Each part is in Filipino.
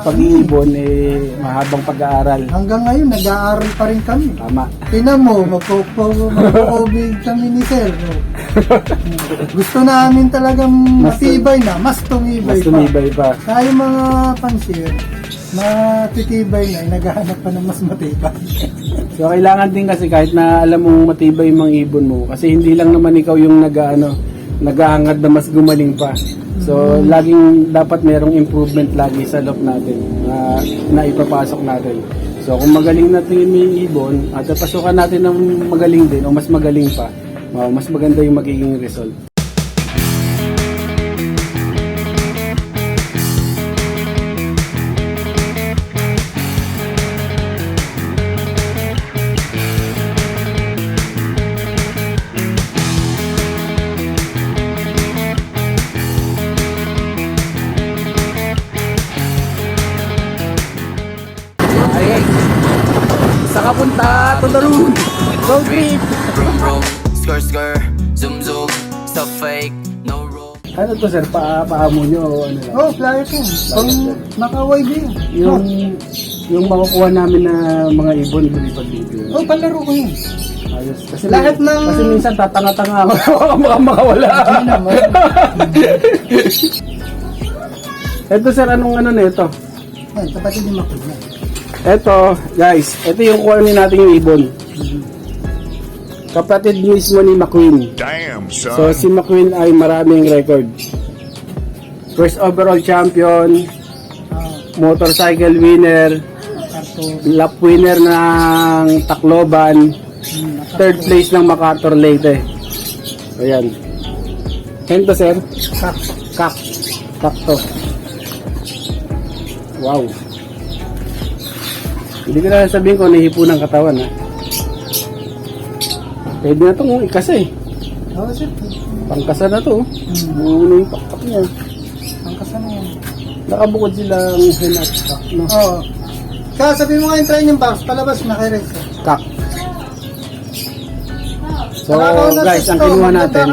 pag-iibon, mahabang pag-aaral. Hanggang ngayon, nag-aaral pa rin kami. Tama. Tinan mo, magkukubig kami ni Sir. Gusto namin talagang matibay na, mas tumibay pa. Kaya yung mga pansir, matitibay na, naghahanap pa ng mas matibay. So kailangan din kasi kahit na alam mong matibay yung mga ibon mo, kasi hindi lang naman ikaw yung naghahangad na mas gumaling pa. So laging dapat merong improvement lagi sa loob natin na ipapasok natin. So kung magaling natin yung ibon at pasukan natin ng magaling din o mas magaling pa, mas maganda yung magiging result. Saka punta to the room. Go grip. Room room, skr skr, zoom zoom, stuff fake, no room. Ano to sir? Paamo nyo o ano lang? Oh, flyer po. Pang naka-YB. Yung makukuha namin na mga ibon, lumipad dito. Oh, palaro ko yun. Ayos. Kasi Lahat ng- Kasi minsan tatanga-tanga ako. Baka makawala. Hindi naman. Ito sir, anong ano na ito? Ay, kapatid ni Makul na. Ito, guys, ito yung kuha natin yung ibon. Kapatid mismo ni McQueen. Damn, son. So si McQueen ay maraming record. First overall champion, motorcycle winner, lap winner ng Tacloban, third place ng MacArthur Leyte. Ayan. Ito sir, kak. Sakto. Wow. Hindi ko na sabihin ko nahipo ng katawan ha. Pwede na itong ikasa eh. Oo, sir. Pangkasa na to. Muna yung pakpak niya. Pangkasa na yan. Nakabukod silang hen at kak. No? Oo. Kaya sabi mo nga yung training box, palabas na kay Reza. Kak. So guys, ang kinuha natin,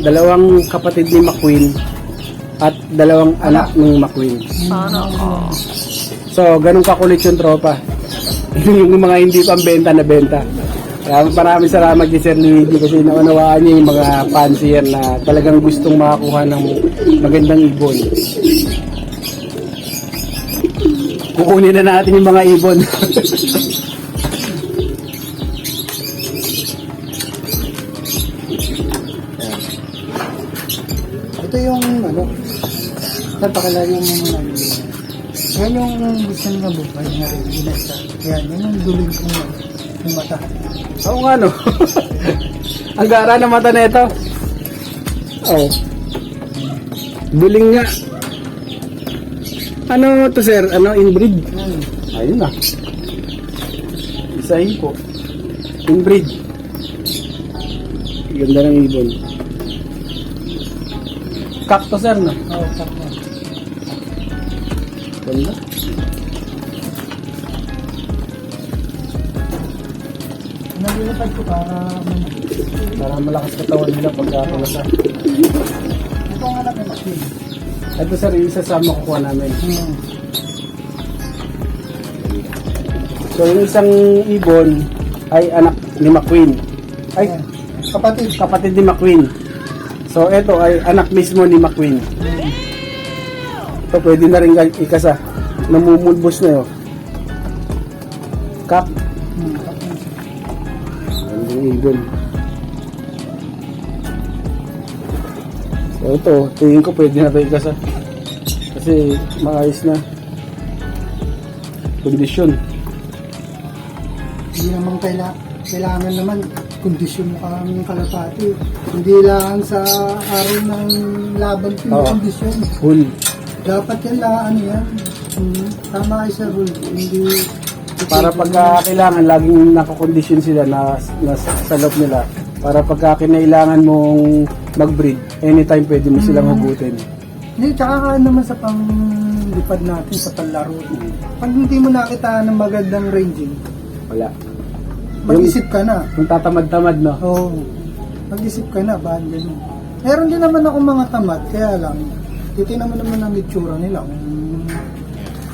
dalawang kapatid ni McQueen at dalawang anak ng McQueen. So, ganun kakulit yung tropa. Yung mga hindi pambenta na benta. Kaya maraming salamat kay Sir Luigi kasi naunawaan niya yung mga fancier na talagang gustong makakuha ng magandang ibon. Kukunin na natin yung mga ibon. Ito yung napakalayo yung mga yan yung gusto nila bukay na rin ginasa. Yan yung duling ko yung mata. Oo nga no. Ang gara ng mata na ito. Oh. Duling nga. Ano to sir? Ano inbreed? Ayun na. Isahin po. Inbreed. Ganda ng ibon. Cacto sir no? Oo, sakto. Ganda. Nalilipad ko para Malakas katawan nila pagkakalasan. ito ang anak ni Makul. Ito sir, yung isa sa makukuha namin. So yung isang ibon ay anak ni McQueen. Ay, kapatid ni McQueen. So ito ay anak mismo ni McQueen. Ito pwede na rin ikasa. Namumulbos na yun. Kap. Ang ibon. So ito, tingin ko pwede na ito ikasa. Kasi maayos na kondisyon. Hindi naman kailangan naman kondisyon mo kami ng kalapati. Hindi lang sa araw ng laban kondisyon. Full. Dapat yan lang yan. Tama ay sa rule. Hindi Para pagka kailangan, laging nakakondisyon sila na sa loob nila. Para pagka kinailangan mong mag-breed, anytime pwede mo silang hugutin. Hindi, tsaka naman sa panglipad natin sa panlaro. Pag hindi mo nakita ng magandang ranging, Wala. mag-isip ka na. Yung tatamad-tamad, no? Oo. Mag-isip ka na, ba? Ganun. Meron din naman ako mga tamad, kaya lang, titignan mo naman ang itsura nila.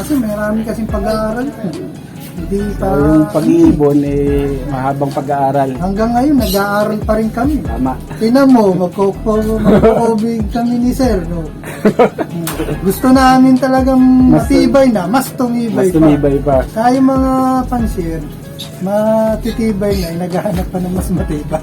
Kasi marami kasing pag-aaral. Hindi So, pa... yung pag-iibon, mahabang pag-aaral. Hanggang ngayon, nag-aaral pa rin kami. Tama. Tinan mo, magkukubig kami ni Sir, no? Gusto namin talagang matibay na, mas tumibay Mas tumibay pa. Kaya yung mga pansier, matitibay na, naghahanap pa ng mas matibay.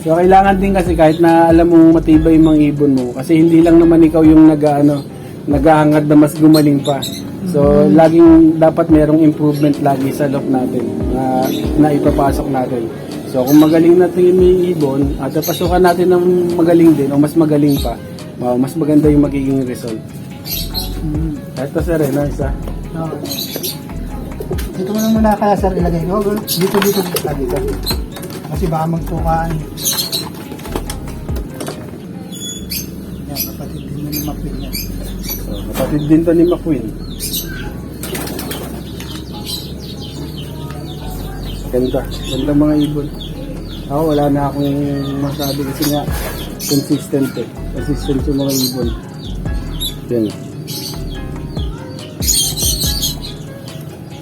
So, kailangan din kasi kahit na alam mong matibay yung mga ibon mo, kasi hindi lang naman ikaw yung naghahangad na mas gumaling pa. So, laging dapat merong improvement lagi sa loop natin na ipapasok natin. So, kung magaling natin yung ibon at pasukan natin ng magaling din o mas magaling pa, mas maganda yung magiging result. Ito sir, isa. No. Dito mo na muna kaya Sir ilagay ko. Dito. Kasi baka magtukaan. Yan, kapatid din na ni Mapin yan. So, kapatid din to ni McQueen. Ganda mga ibon. Ako wala na akong masabi kasi nga consistent yung mga ibon. Yan.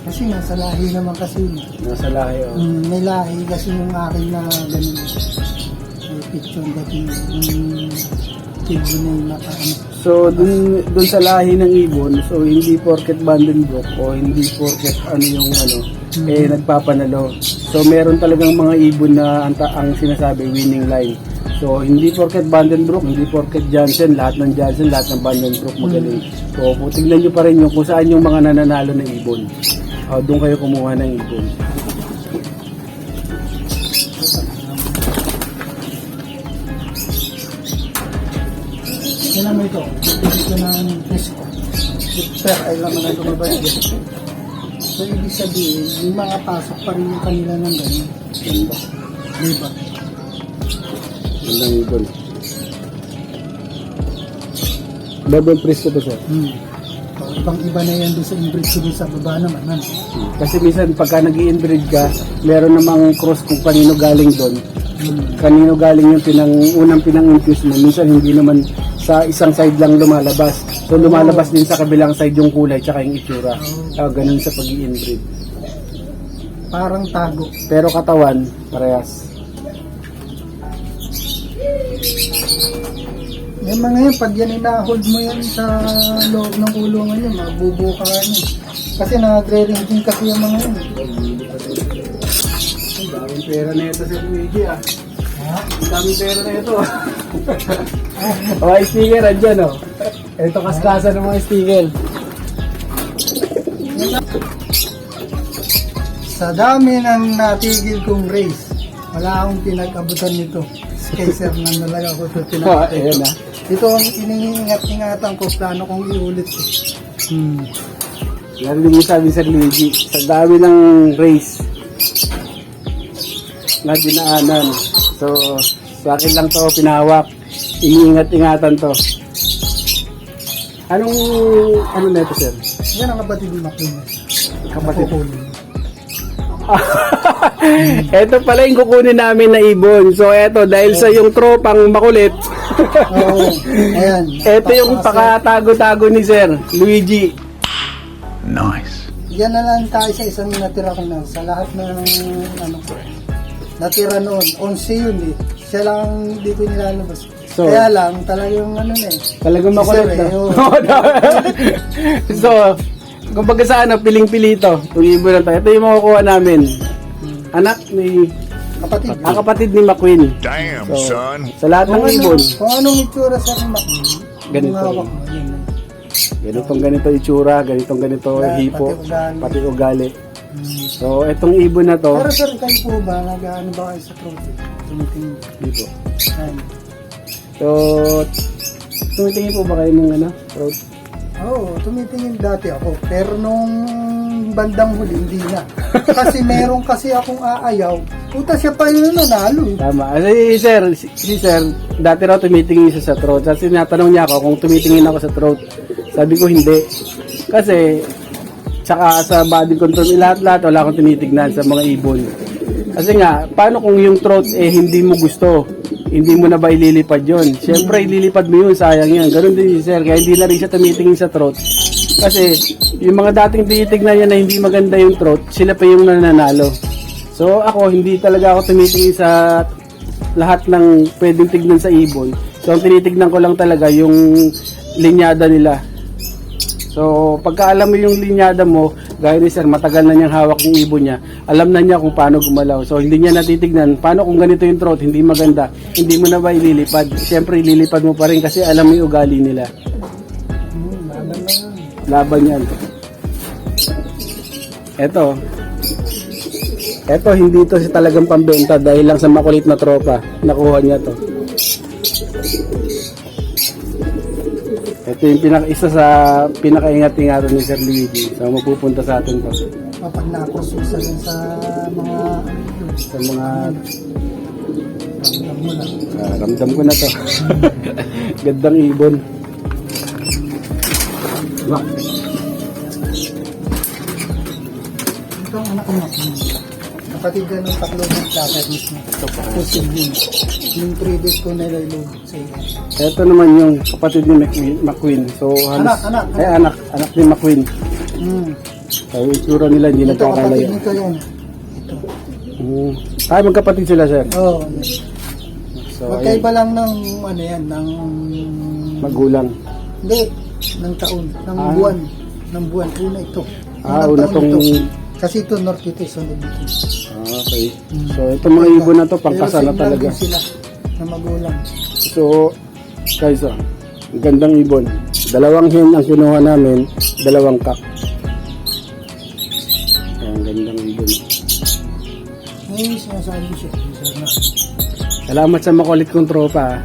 Kasi nasa lahi naman kasi. Nasa lahi May lahi kasi yung akin na ganun. May picture dati yung tibo na yung nakaano. So dun sa lahi ng ibon, so hindi porket Vandenbroek o hindi porket nagpapanalo. So meron talagang mga ibon na ang sinasabi winning line. So hindi porket Vandenbroek, hindi porket Jansen, lahat ng Vandenbroek magaling. So tignan nyo pa rin yung kung saan yung mga nananalo ng ibon. Doon kayo kumuha ng ibon. Kailan mo ito? Ito ng Prisco. Per ay laman na lumabas dyan. So, ibig sabihin, yung mga pasok pa rin yung kanila ng ganyan. Ganda. Diba? Gandang ibon. Double press ko to sir. So, ibang iba na yan doon sa inbreed ko doon sa baba naman. Ano? Kasi minsan pagka nag-i-inbreed ka, meron namang cross kung kanino galing doon. Kanino galing yung unang pinang-infuse mo. Minsan hindi naman sa isang side lang lumalabas. So lumalabas din sa kabilang side yung kulay tsaka yung itsura. Ganun sa pag-i-inbreed. Parang tago. Pero katawan, parehas. Yung mga yan, pag yan ina-hold mo yan sa loob ng kulungan yun, mabubuka ka yan. Kasi nagre-ringing kasi yung mga yan. Ang daming pera na ito sa Luigi Ha? Ang daming pera na ito. Mga sticker, andyan Ito kaskasan ng mga sticker. Sa dami ng natigil kong race, wala akong pinag-abutan nito. Kay Sir na talaga ako ito pinag-abutan. Ayan na. Ito ang iniingat-ingatan ko, plano kong iulit. Narinig mo sabi sa Luigi, sa dami ng race na dinaanan. So, sa akin lang to pinahawak. Iniingat-ingatan to. Ano na ito, sir? Yan ang kapatid ni Macron. Kapatid. Ito pala yung kukunin namin na ibon. So, eto, dahil sa yung tropang makulit, Oo. Ayan. ito yung pakatago-tago ni Sir Luigi. Yan na lang tayo sa isang natira ko na. Sa lahat ng natira noon. 11 yun eh. Siya lang hindi ko nilalabas. So, kaya lang talagang talagang makulit Sir, na. eh, So, kumbaga sa piling-pili ito. Itong ibon na tayo. Ito yung makukuha namin. Anak ni kapatid. kapatid ni McQueen. Damn, So, son. sa lahat ng ibon, Kung anong itsura sa Macron. Ganito. Ganito itsura, ganito hipo, pati ugali. So, itong ibon na to, Pero sir, kayo po ba, nag-ano ba kayo sa trophy? Tumitingin. dito. Ayan. So, tumitingin po ba kayo ng throat? Oo, tumitingin dati ako. Pero nung bandang huli, hindi na. Kasi meron kasi akong aayaw. Puta siya pa yun nanalo. Tama. Si sir, dati raw tumitingin siya sa throat. Kasi natanong niya ako kung tumitingin ako sa throat. Sabi ko hindi. Kasi, tsaka sa body control, lahat-lahat wala akong tinitignan sa mga ibon. Kasi nga, paano kung yung throat hindi mo gusto? Hindi mo na ba ililipad yun? Siyempre, ililipad mo yun, sayang yun. Ganun din si sir, kaya hindi na rin siya tumitingin sa throat. Kasi, yung mga dating tinitignan niya na hindi maganda yung throat, sila pa yung nananalo. So ako, hindi talaga ako tumitingin sa lahat ng pwedeng tignan sa ibon. So ang tinitignan ko lang talaga yung linyada nila. So pagka alam mo yung linyada mo, gaya ni sir, matagal na niyang hawak yung ibon niya, alam na niya kung paano gumalaw. So hindi niya natitignan, paano kung ganito yung throat, hindi maganda, hindi mo na ba ililipad? Siyempre ililipad mo pa rin kasi alam mo yung ugali nila. Laban na yun. Laban yan. Eto, hindi to si talagang pambenta dahil lang sa makulit na tropa. Nakuha niya to. Ito yung isa sa pinakaingat-ingatan ni Sir Luigi. So mapupunta sa atin to. Kapag nakususa din sa mga ramdam mo na. Ramdam ko na to. Gandang ibon. Wah. Ito ang anak ko na. Kapatid ka ng taklo ng platter mismo. Posibleng. Yung previous ko nilalo sa iyo. Ito naman yung kapatid ni McQueen. So, Anak. anak ni McQueen. So, yung itsura nila hindi Ito kapatid nagkakalayo. nito yan. Ito. Ay, magkapatid sila, sir. Oo. So, Magkaiba lang ng ano yan, ng magulang. hindi, ng taon, ng buwan. Ng buwan. Una ito. Una Unang taon tong... ito. Kasi ito, North ito, sunod dito. Okay. So, itong mga ibon na to, pangkasa na Pero talaga. similar din sila na magulang. So, guys, ang gandang ibon. 2 hen ang kinuha namin, 2 kak. Ang gandang ibon. Ngayon, sinasabi siya. Salamat sa makulit kong tropa.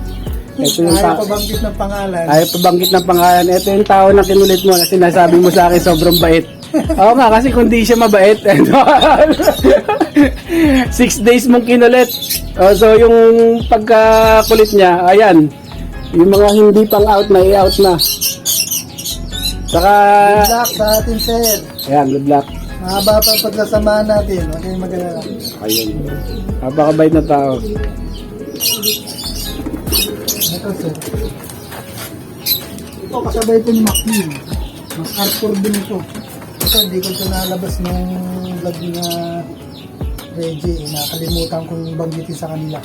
Ito yung Ayaw pa banggit ng pangalan. Ayaw pabanggit ng pangalan. Ito yung tao na kinulit mo na sinasabi mo sa akin sobrang bait. Oo nga, kasi kung di siya mabait, 6 days mong kinulit. So yung pagkakulit niya, ayan, yung mga hindi pang out na, i-out na. Saka, Good luck sa atin, sir. ayan, good luck. Mahaba pa pagkasamahan natin. Huwag kayong mag-alala. Ayun. Napakabait na tao. Ito, sir. Ito, kasabay ito ni McQueen. Mas-Arthur din ito. Ito, hindi ko ito nalabas ng vlog na Reggie. Nakalimutan kong banggitin sa kanila.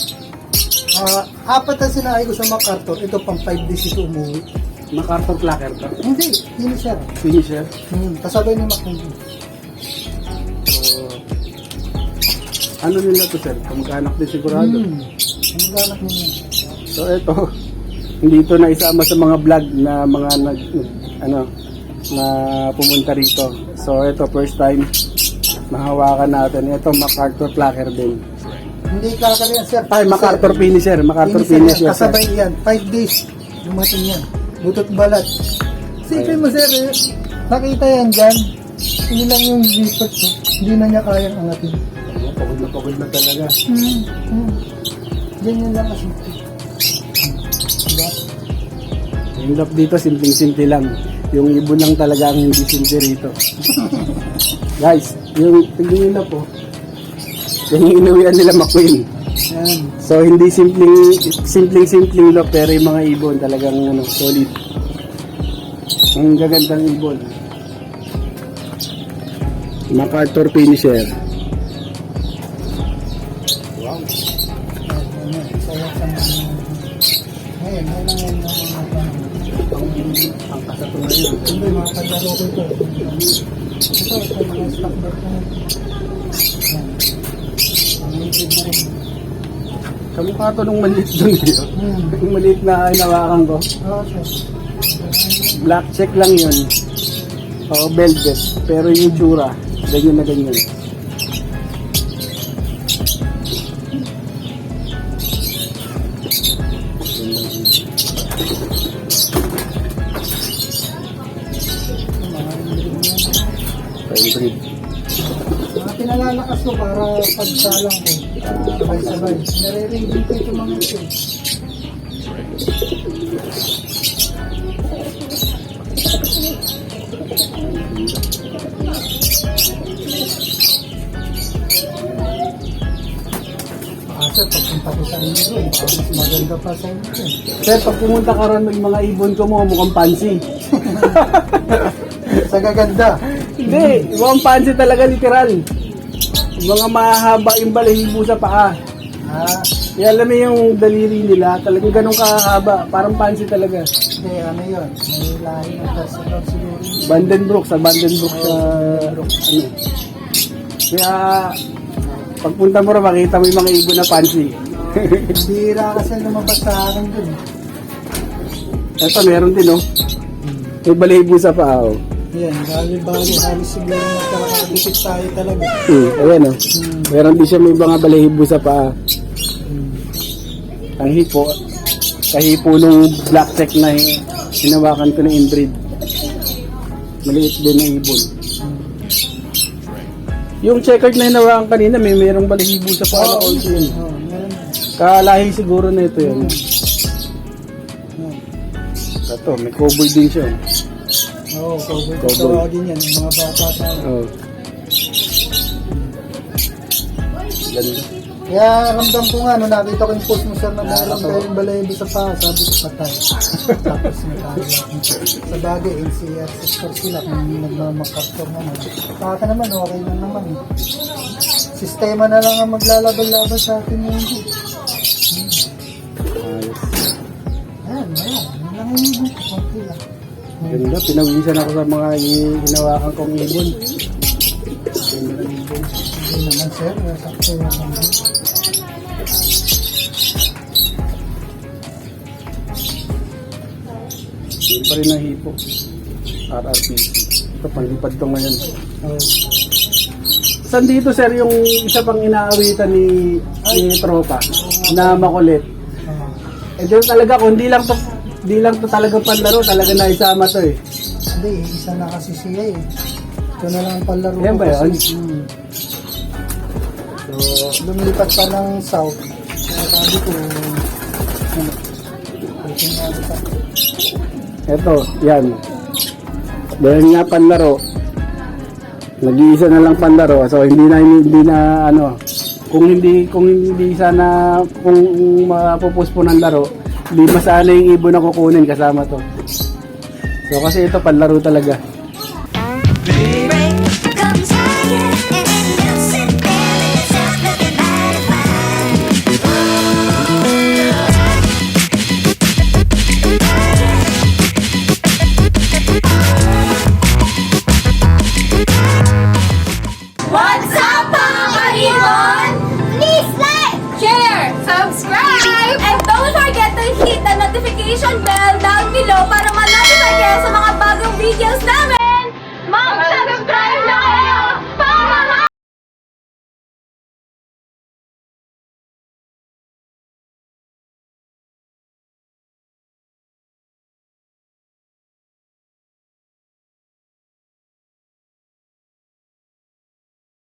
4 ang sinahay ko sa MacArthur. Ito, pang 5 days ito umuwi. MacArthur Clacker to. Hindi, finisher. Finisher. Kasabay ni McQueen. So, ano nila to, sir? Kamag-anak din sigurado. Kamag-anak mo yun. So ito, hindi ito na isama sa mga vlog na mga na pumunta rito. So ito, first time mahawakan natin. Ito, MacArthur Clacker din. Hindi kakalian, sir. Ay, MacArthur Finisher. MacArthur Finisher. Yan. Kasabay yan. 5 days. Dumating yan. Butot balat. Sipin mo, sir. Nakita yan dyan. Hindi lang yung lipat ko. Hindi na niya kayang angatin. Pagod na talaga. Ganyan lang kasi. Diba? Yung lap dito, simpleng-simple lang. Yung ibon lang talaga ang hindi simple rito. Guys, yung tignan nyo po. Yung inuwian nila McQueen. Yan. So hindi simpleng lop, pero yung mga ibon talagang solid. Ang gagandang ibon. MacArthur Finisher. Wow. Yan. Saya sa mga... Ngayon, ngayon ng mga... Ang kasatunan yun. Hindi, mga paglaro ko ito. Ito, mga stock bar ko. Yan. Ang liquid na rin. Kamukha to nung maliit dun eh. Yung maliit na hinawakan ko. Oo, sir. Black check lang yun. O velvet. Pero yung tsura, ganyan na ganyan. Mga pinalalakas ko para pagsalang ko. Sabay-sabay. Nare-ring ko ito mga ito. Sir, pagpunta ko sa inyo doon, mas maganda pa sa inyo. Sir, pag pumunta ka ron, yung mga ibon ko mo mukhang pansi. Sa Sa gaganda. Hindi, ibang pansi talaga literal. Yung mga mahaba yung balahibo sa paa. Ah, Kaya alam mo yung daliri nila, talagang ganun kahaba, parang pansi talaga. hindi, ano yun? May lahi ng personal siguro. Vandenbroek sa ano. Kaya pagpunta mo rin makita mo yung mga ibon na pansi. Bira kasi lumabas sa akin dun. Ito meron din oh. May balahibo sa paa oh. Yan, bali-bali, halos siguro magkakadikit tayo talaga. Ayan oh. Meron din siya may mga balahibo sa paa. Ang hipo, kahipo nung black check na hinawakan ko na inbreed. Maliit din na ibon. Yung checkered na hinawakan kanina, merong balahibo sa paa na also yun. Oh, meron. Kalahi siguro na ito yun. Ito, may cowboy din siya. Oo, cowboy ko Cowboy. tawagin yan, yung mga bata tayo. Oh. Ganda. Kaya ramdam ko nga, nung nakita ko yung post mo sir na meron kayong balayibo sa paa, sabi ko patay. Tapos sa bagay, NCR sector sila kung nagmamakaptor naman. Saka naman, okay lang naman. Sistema na lang ang maglalaban-laban sa atin yung hindi. Ayan, ayan. Yun lang yung ibon ko, konti lang. Ganda, pinawisan ako sa mga hinawakan kong ibon. Hindi naman sir, sakto yung naman. Yun pa rin ang hipo. RRPC. Ito, panlipad to ngayon. Oh. Saan dito sir yung isa pang inaawitan ni tropa na makulit? Oh. Eh doon talaga, kung di lang to talaga panlaro, talaga naisama to eh. Hindi, isa na kasi siya eh. Ito na lang ang palaro Yan ko ba yun? kasi. So, lumipat pa ng south. Kaya sabi ko, ano, pwede nga ito. Eto, yan. Dahil nga panlaro, nag-iisa na lang panlaro, so hindi na ano, kung hindi sana, kung mapupus po ng laro, hindi masana yung ibon na kukunin kasama to. So kasi ito panlaro talaga. Comes higher and you sit there with yourself looking mighty fine. What's up, mga kaibon? Please like, share, subscribe, and don't forget to hit the notification bell down below para ma-notify kayo sa mga bagong videos namin. Mga